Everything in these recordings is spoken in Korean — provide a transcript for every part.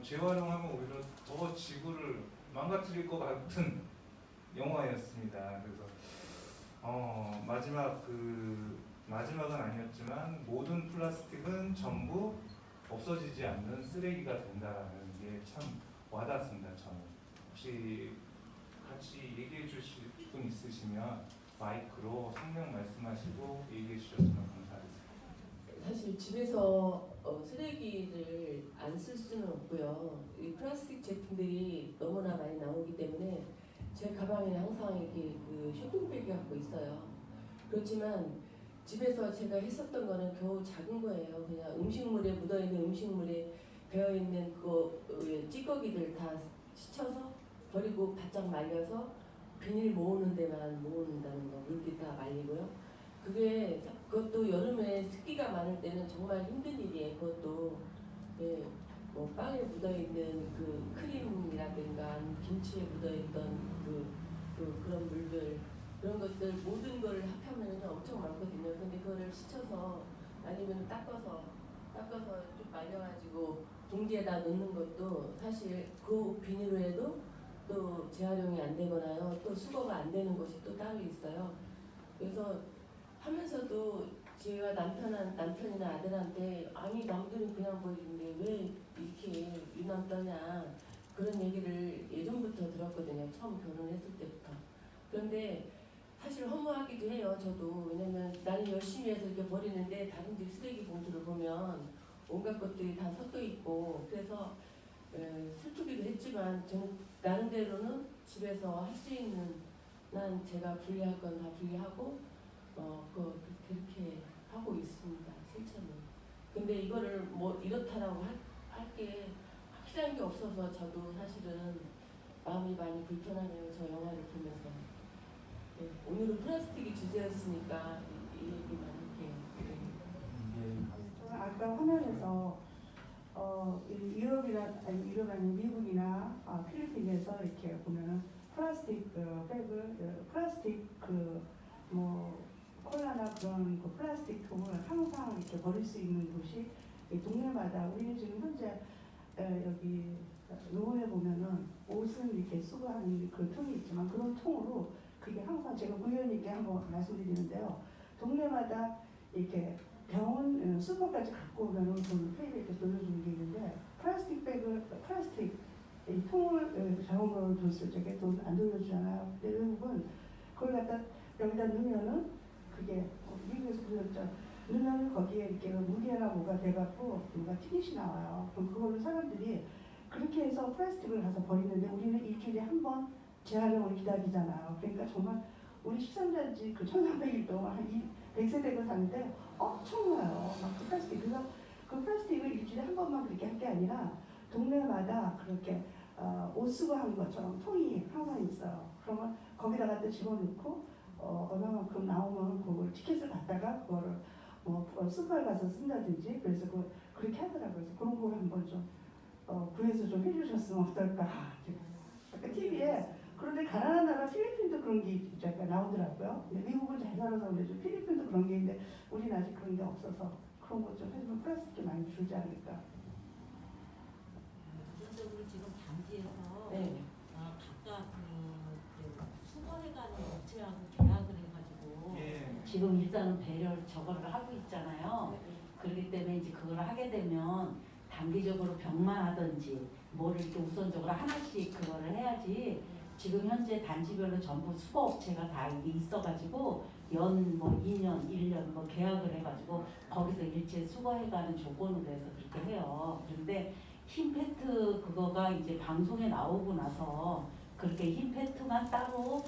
재활용하면 오히려 더 지구를 망가뜨릴 것 같은 영화였습니다. 그래서 마지막은 아니었지만 모든 플라스틱은 전부 없어지지 않는 쓰레기가 된다라는 게 참 와닿습니다. 저는 혹시 같이 얘기해 주실 분 있으시면 마이크로 성명 말씀하시고 얘기해 주셨으면 감사하겠습니다. 사실 집에서 쓰레기를 안 쓸 수는 없고요. 이 플라스틱 제품들이 너무나 많이 나오기 때문에 제 가방에 항상 이렇게 그 쇼핑백을 갖고 있어요. 그렇지만 집에서 제가 했었던 거는 겨우 작은 거예요. 그냥 음식물에 묻어있는 음식물에 배어있는 그 찌꺼기들 다 씻혀서 버리고 바짝 말려서 비닐 모으는 데만 모은다는 거, 물기 다 말리고요. 그것도 여름에 습기가 많을 때는 정말 힘든 일이에요. 그것도 뭐 빵에 묻어있는 그 크림이라든가 김치에 묻어있던 그런 물들, 그런 것들 모든 걸 합하면 엄청 많거든요. 근데 그거를 씻혀서 아니면 닦아서 좀 말려가지고 봉지에다 넣는 것도 사실 그 비닐로 또 재활용이 안 되거나요. 또 수거가 안 되는 것이 또 따로 있어요. 그래서 하면서도 제가 남편이나 아들한테 아니 남들은 그냥 버리는데 왜 이렇게 유난 떠냐 그런 얘기를 예전부터 들었거든요. 처음 결혼했을 때부터. 그런데 사실 허무하기도 해요. 저도. 왜냐면 나는 열심히 해서 이렇게 버리는데 다른 집 쓰레기 봉투를 보면 온갖 것들이 다 섞여 있고 그래서 슬프기도 했지만 저는 나름대로는 집에서 할 수 있는 난 제가 분리할 건 다 분리하고 그렇게 하고 있습니다. 실천은. 근데 이거를 뭐 이렇다라고 할 게 확실한 게 없어서 저도 사실은 마음이 많이 불편하네요. 저 영화를 보면서. 네, 오늘은 플라스틱이 주제였으니까 이 얘기만 할게요. 저는 아까 화면에서 유럽 아니 미국이나 필리핀에서 이렇게 보면은 플라스틱 백을 플라스틱 뭐 콜라나 그런 플라스틱 통을 항상 이렇게 버릴 수 있는 곳이 동네마다 우리는 지금 현재 여기 노원에 보면은 옷은 이렇게 수거하는 그 통이 있지만 그런 통으로 그게 항상 제가 의원님께 한번 말씀드리는데요. 동네마다 이렇게 병원 슈퍼까지 갖고 오면은 그 페이를 이렇게 돌려주는 게 있는데 플라스틱 이 통을 병원으로 줬을 적에 돈 안 돌려주잖아요. 근데 외국은 그걸 갖다 여기다 넣으면은 그게 미국에서 그랬죠. 넣으면 거기에 이렇게 무게나 뭐가 돼갖고 뭔가 티켓이 나와요. 그럼 그거를 사람들이 그렇게 해서 플라스틱을 가서 버리는데 우리는 일주일에 한 번 재활용을 기다리잖아요. 그러니까 정말 우리 13잔지 그 1300일 동안 한 100세대가 사는데 엄청나요. 막 그 플라스틱. 그래서 그 플라스틱을 일주일에 한 번만 그렇게 할 게 아니라 동네마다 그렇게 옷 쓰고 하는 것처럼 통이 항상 있어요. 그러면 거기다가 또 집어넣고 얼마만큼 나오면 그걸 티켓을 갖다가 그거를 뭐 슈퍼에 가서 쓴다든지 그래서 그렇게 하더라고요. 그래서 그런 걸 한번 좀 구해서 좀 해주셨으면 어떨까. 아까 TV에 그런데 가난한 나라 필리핀도 그런 게 나오더라고요. 근데 미국은 잘 살아서 그러죠. 필리핀도 그런 게 있는데 우리는 아직 그런 게 없어서 그런 것 좀 해주면 플라스틱이 많이 줄지 않을까. 기본적으로 지금 단지에서 네. 각각 수거해가는 업체하고 계약을 해가지고 지금 일단은 배려를 저거를 하고 있잖아요. 그렇기 때문에 이제 그걸 하게 되면 단기적으로 병만 하든지 뭐를 이렇게 우선적으로 하나씩 그거를 해야지. 지금 현재 단지별로 전부 수거업체가 다 이게 있어가지고 뭐 2년, 1년 뭐 계약을 해가지고 거기서 일체 수거해가는 조건으로 해서 그렇게 해요. 그런데 흰 페트 그거가 이제 방송에 나오고 나서 그렇게 흰 페트만 따로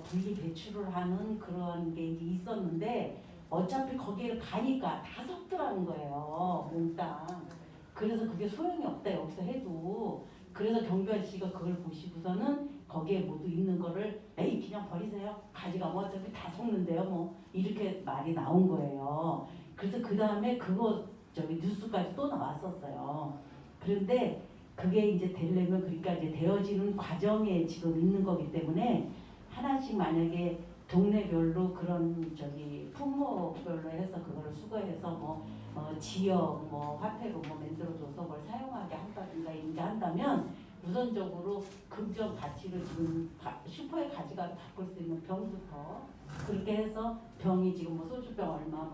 분리 배출을 하는 그런 게 이제 있었는데 어차피 거기를 가니까 다 섞더라는 거예요. 몽땅. 그래서 그게 소용이 없다 여기서 해도. 그래서 경비 아저씨가 그걸 보시고서는 거기에 모두 있는 거를 에이 그냥 버리세요. 가져가면 어차피 다 섞는데요. 뭐 이렇게 말이 나온 거예요. 그래서 그 다음에 그거 뉴스까지 또 나왔었어요. 그런데 그게 이제 되려면 그러니까 이제 되어지는 과정에 지금 있는 거기 때문에 하나씩 만약에 동네별로 그런 품목별로 해서 그걸 수거해서 지역 화폐로 만들어줘서 뭘 사용하게 한다든가 이제 한다면 우선적으로 긍정 가치를 지금 슈퍼에 가져가서 바꿀 수 있는 병부터 그렇게 해서 병이 지금 소주병 얼마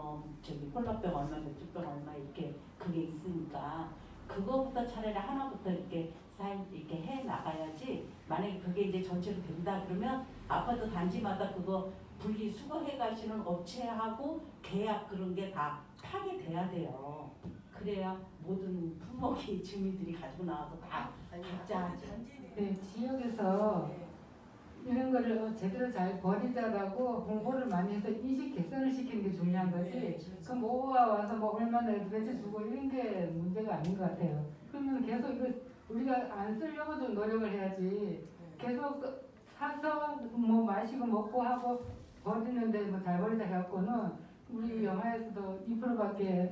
콜라병 얼마 맥주병 얼마 이렇게 그게 있으니까 그거부터 차라리 하나부터 이렇게 해 나가야지. 만약에 그게 이제 전체로 된다 그러면 아파트 단지마다 그거 분리 수거해 가시는 업체하고 계약 그런 게 다 파괴돼야 돼요. 그래야 모든 품목이 주민들이 가지고 나와서 다 각자 하죠. 네, 지역에서 이런 거를 제대로 잘 버리자라고 홍보를 많이 해서 인식 개선을 시키는 게 중요한 거지. 그 모아와서 얼마나 배제 주고 이런 게 문제가 아닌 것 같아요. 그러면 계속 이거 우리가 안 쓰려고 좀 노력을 해야지. 계속 사서 마시고 먹고 하고 버리는데 잘 버리자 해갖고는 우리 영화에서도 2%밖에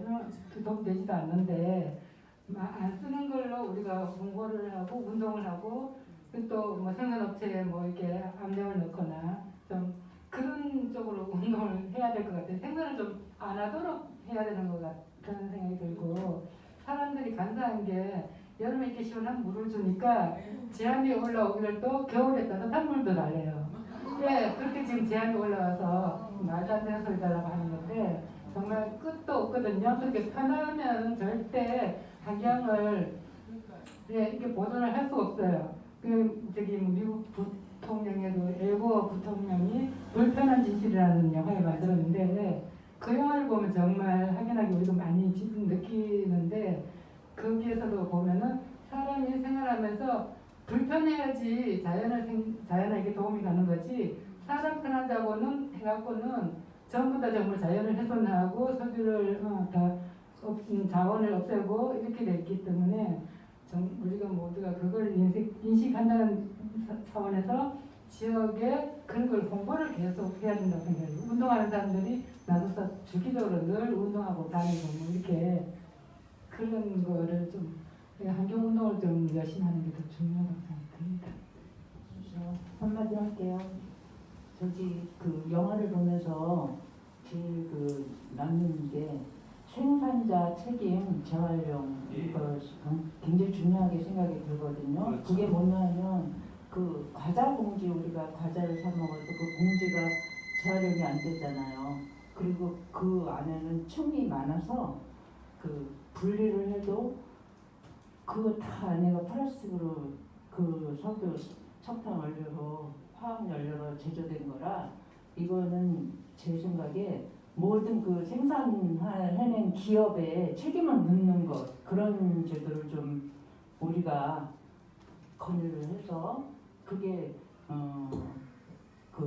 도움 되지도 않는데 안 쓰는 걸로 우리가 홍보를 하고 운동을 하고 또 생산업체에 이렇게 압력을 넣거나 좀 그런 쪽으로 운동을 해야 될 것 같아요. 생산을 좀 안 하도록 해야 되는 것 같다는 생각이 들고 사람들이 간사한 게 여름에 이렇게 시원한 물을 주니까 제한이 올라오기를 또 겨울에 따뜻한 물도 달래요. 네, 그렇게 지금 제한이 올라와서 말도 안 되는 소리 달라고 하는 건데 정말 끝도 없거든요. 그렇게 편하면 절대 환경을 이렇게 보존을 할 수 없어요. 미국 부통령에도 엘고어 부통령이 불편한 진실이라는 영화를 만들었는데 그 영화를 보면 정말 확연하게 우리도 많이 느끼는데 거기에서도 보면은 사람이 생활하면서 불편해야지 자연에게 도움이 가는 거지 사람 편하자고는 해갖고는 전부 다 정말 자연을 훼손하고 소비를 자원을 없애고 이렇게 됐기 때문에 우리가 모두가 그걸 인식한다는 차원에서 지역에 그런 걸 홍보를 계속 해야 된다고 생각해요. 운동하는 사람들이 나도 주기적으로 늘 운동하고 다니고 이렇게 그런 거를 좀 환경운동을 좀 열심히 하는 게 더 중요하다고 생각합니다. 한마디 할게요. 그 영화를 보면서 제일 남는 게 생산자 책임 재활용 이거 굉장히 중요하게 생각이 들거든요. 그렇죠. 그게 뭐냐면 그 과자 봉지 우리가 과자를 사 먹어도 그 봉지가 재활용이 안 되잖아요. 그리고 그 안에는 층이 많아서 그 분리를 해도 그거 다 안에가 플라스틱으로 석유 석탄 원료로 화학 연료로 제조된 거라 이거는 제 생각에 모든 생산해낸 기업에 책임을 묻는 것 그런 제도를 좀 우리가 건의를 해서 그게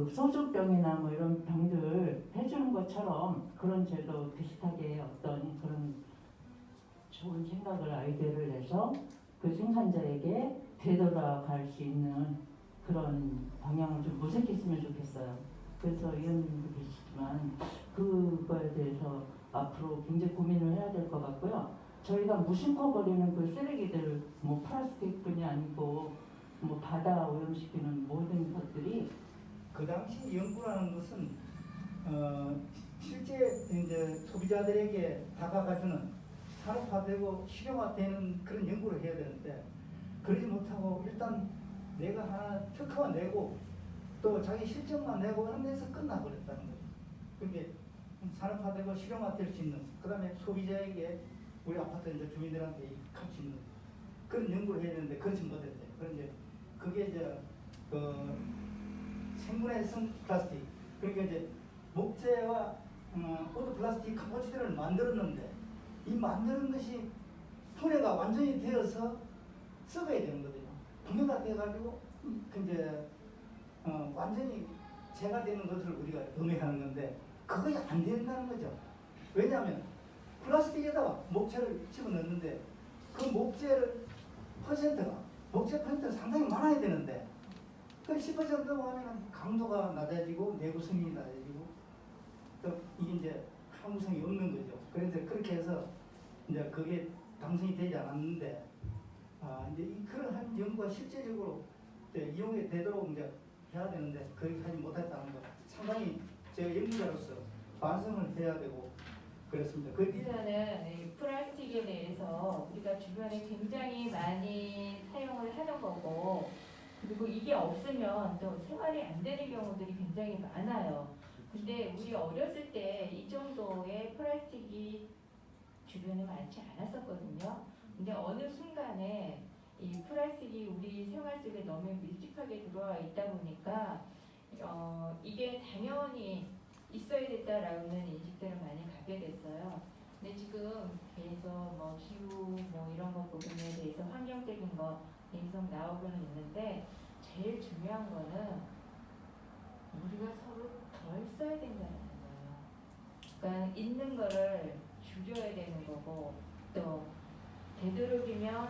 소주병이나 이런 병들 해주는 것처럼 그런 제도 비슷하게 어떤 그런 좋은 생각을 아이디어를 내서 그 생산자에게 되돌아갈 수 있는 그런 방향을 좀 모색했으면 좋겠어요. 그래서 의원님도 계시지만 그거에 대해서 앞으로 굉장히 고민을 해야 될 것 같고요. 저희가 무심코 버리는 그 쓰레기들 플라스틱뿐이 아니고 바다 오염시키는 모든 것들이 그 당시 연구라는 것은 실제 이제 소비자들에게 다가가주는 산업화되고 실용화되는 그런 연구를 해야 되는데 그러지 못하고 일단 내가 하나 특허만 내고 또 자기 실적만 내고 하는 데서 끝나버렸다는 거예요. 그게 산업화되고 실용화될 수 있는 그 다음에 소비자에게 우리 아파트 이제 주민들한테 갈 수 있는 그런 연구를 해야 되는데 그렇지 못했어요. 그런데 그게 이제 생분해성 플라스틱 그러니까 이제 목재와 오드 플라스틱 컴포지트를 만들었는데 이 만드는 것이 분해가 완전히 되어서 썩어야 되는 거거든요. 분해가 돼가지고 이제 완전히 재가 되는 것을 우리가 음해하는 건데 그것이 안 된다는 거죠. 왜냐하면 플라스틱에다가 목재를 집어넣는데 그 목재 퍼센트가 상당히 많아야 되는데 그 10% 하면 강도가 낮아지고 내구성이 낮아지고 또 이게 이제 항구성이 없는 거죠. 그래서 그렇게 해서 이제 그게 당선이 되지 않았는데 이제 그런 연구가 실제적으로 이제 이용이 되도록 이제 해야 되는데 그렇게 하지 못했다는 거. 상당히 제 연구자로서 반성을 해야 되고 그렇습니다. 그 우선은 이 플라스틱에 대해서 우리가 주변에 굉장히 많이 사용을 하는 거고, 그리고 이게 없으면 또 생활이 안 되는 경우들이 굉장히 많아요. 근데 우리 어렸을 때 이 정도의 플라스틱이 주변에 많지 않았었거든요. 근데 어느 순간에 이 플라스틱이 우리 생활 속에 너무 밀집하게 들어와 있다 보니까 이게 당연히 있어야 됐다라는 인식들을 많이 갖게 됐어요. 근데 지금 계속 뭐 기후 뭐 이런 것 부분에 대해서 환경적인 거 계속 나오고는 있는데, 제일 중요한 거는 우리가 서로 덜 써야 된다는 거예요. 그러니까 있는 거를 줄여야 되는 거고, 또 되도록이면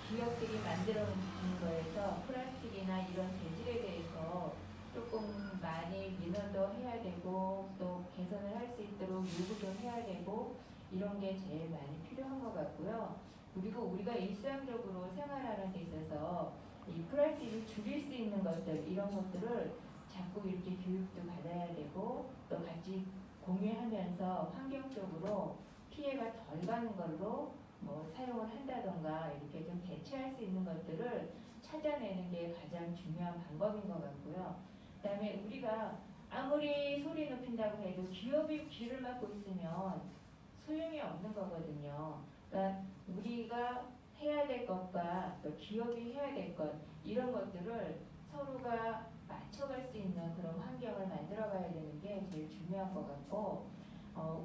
기업들이 만들어놓은 거에서 플라스틱이나 이런 재질에 대해서 조금 많이 민원도 해야 되고, 또 개선을 할 수 있도록 요구도 해야 되고, 이런 게 제일 많이 필요한 것 같고요. 그리고 우리가 일상적으로 생활하는 데 있어서 이 플라스틱을 줄일 수 있는 것들, 이런 것들을 자꾸 이렇게 교육도 받아야 되고, 또 같이 공유하면서 환경적으로 피해가 덜 가는 걸로 뭐 사용을 한다던가 이렇게 좀 대체할 수 있는 것들을 찾아내는 게 가장 중요한 방법인 것 같고요. 그다음에 우리가 아무리 소리 높인다고 해도 기업이 귀를 막고 있으면 소용이 없는 거거든요. 그러니까 우리가 해야 될 것과 또 기업이 해야 될 것, 이런 것들을 서로가 맞춰갈 수 있는 그런 환경을 만들어가야 되는 게 제일 중요한 것 같고,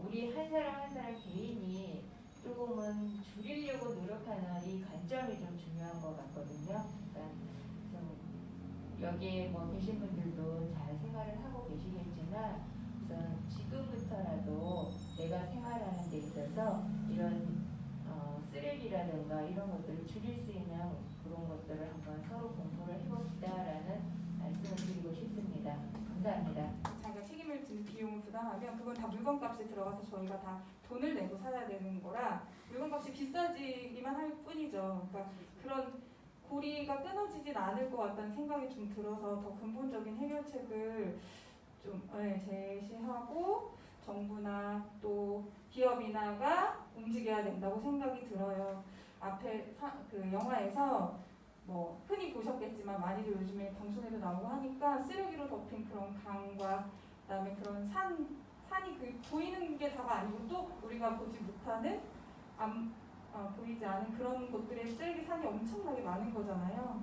우리 한 사람 한 사람 개인이 조금은 줄이려고 노력하는 이 관점이 좀 중요한 것 같거든요. 그러니까 좀 여기에 뭐 계신 분들도 잘 생활을 하고 계시겠지만, 우선 지금부터라도 내가 생활하는 데 있어서 이런 쓰레기라든가 이런 것들을 줄일 수 있는 그런 것들을 한번 서로 공부를 해봅시다라는 말씀을 드리고 싶습니다. 감사합니다. 자기가 책임을 지는 비용을 부담하면 그건 다 물건값에 들어가서 저희가 다 돈을 내고 사야 되는 거라 물건값이 비싸지기만 할 뿐이죠. 그러니까 그런 고리가 끊어지진 않을 것 같다는 생각이 좀 들어서 더 근본적인 해결책을 좀 제시하고 정부나 또 기업이나가 움직여야 된다고 생각이 들어요. 앞에 그 영화에서 뭐 흔히 보셨겠지만 많이들 요즘에 방송에도 나오고 하니까 쓰레기로 덮인 그런 강과 그다음에 그런 산이 그 보이는 게 다가 아니고 또 우리가 보지 못하는 보이지 않은 그런 곳들의 쓰레기 산이 엄청나게 많은 거잖아요.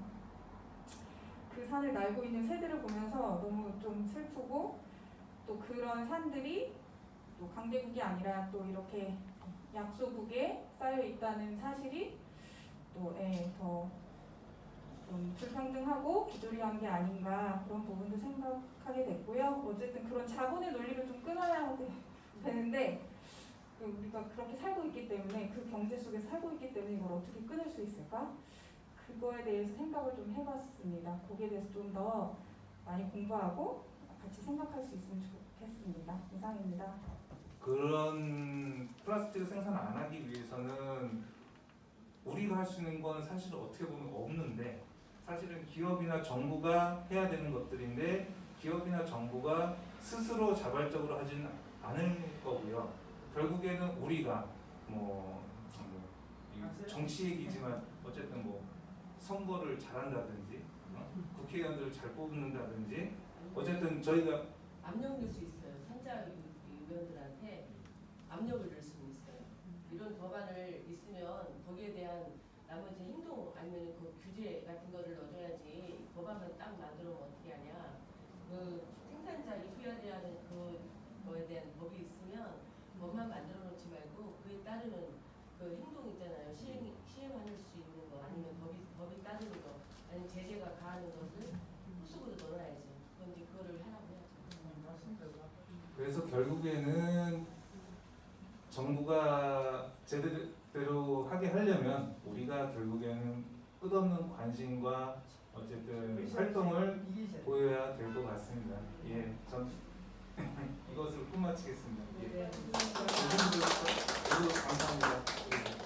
그 산을 날고 있는 새들을 보면서 너무 좀 슬프고, 또 그런 산들이 또 강대국이 아니라 또 이렇게 약소국에 쌓여 있다는 사실이 또 더 좀 불평등하고 부조리한 게 아닌가, 그런 부분도 생각하게 됐고요. 어쨌든 그런 자본의 논리를 좀 끊어야 되는데 우리가 그렇게 살고 있기 때문에, 그 경제 속에서 살고 있기 때문에 이걸 어떻게 끊을 수 있을까? 그거에 대해서 생각을 좀 해봤습니다. 거기에 대해서 좀 더 많이 공부하고 같이 생각할 수 있으면 좋겠습니다. 이상입니다. 그런 플라스틱을 생산 안 하기 위해서는 우리가 할 수 있는 건 사실 어떻게 보면 없는데, 사실은 기업이나 정부가 해야 되는 것들인데 기업이나 정부가 스스로 자발적으로 하지는 않을 거고요. 결국에는 우리가 정치 얘기지만 어쨌든 뭐 선거를 잘한다든지 국회의원들을 잘 뽑는다든지, 어쨌든 저희가 압력 넣을 수 있어요. 선자 의원들한테 압력을 넣을 수는 있어요. 이런 법안을 있으면 거기에 대한 나머지 행동 아니면 그 규제 같은 거를 넣어줘야지, 법안만 딱 만들어 놓으면 어떻게 하냐. 그 생산자 이후야지 하는 그거에 대한 법이 있으면 법만 만들어 놓지 말고 그에 따르는 그 행동 있잖아요. 시행할 수 있는 거, 아니면 법이 따르는 거, 아니면 제재가 가하는 것을 후속으로 넣어놔야죠. 그런데 그거를 하라고 해야죠. 그래서 결국에는 정부가 제대로 하게 하려면 우리가 결국에는 끝없는 관심과 어쨌든 활동을 보여야 될 것 같습니다. 예, 전 이것을 끝마치겠습니다. 예. 모두 감사합니다.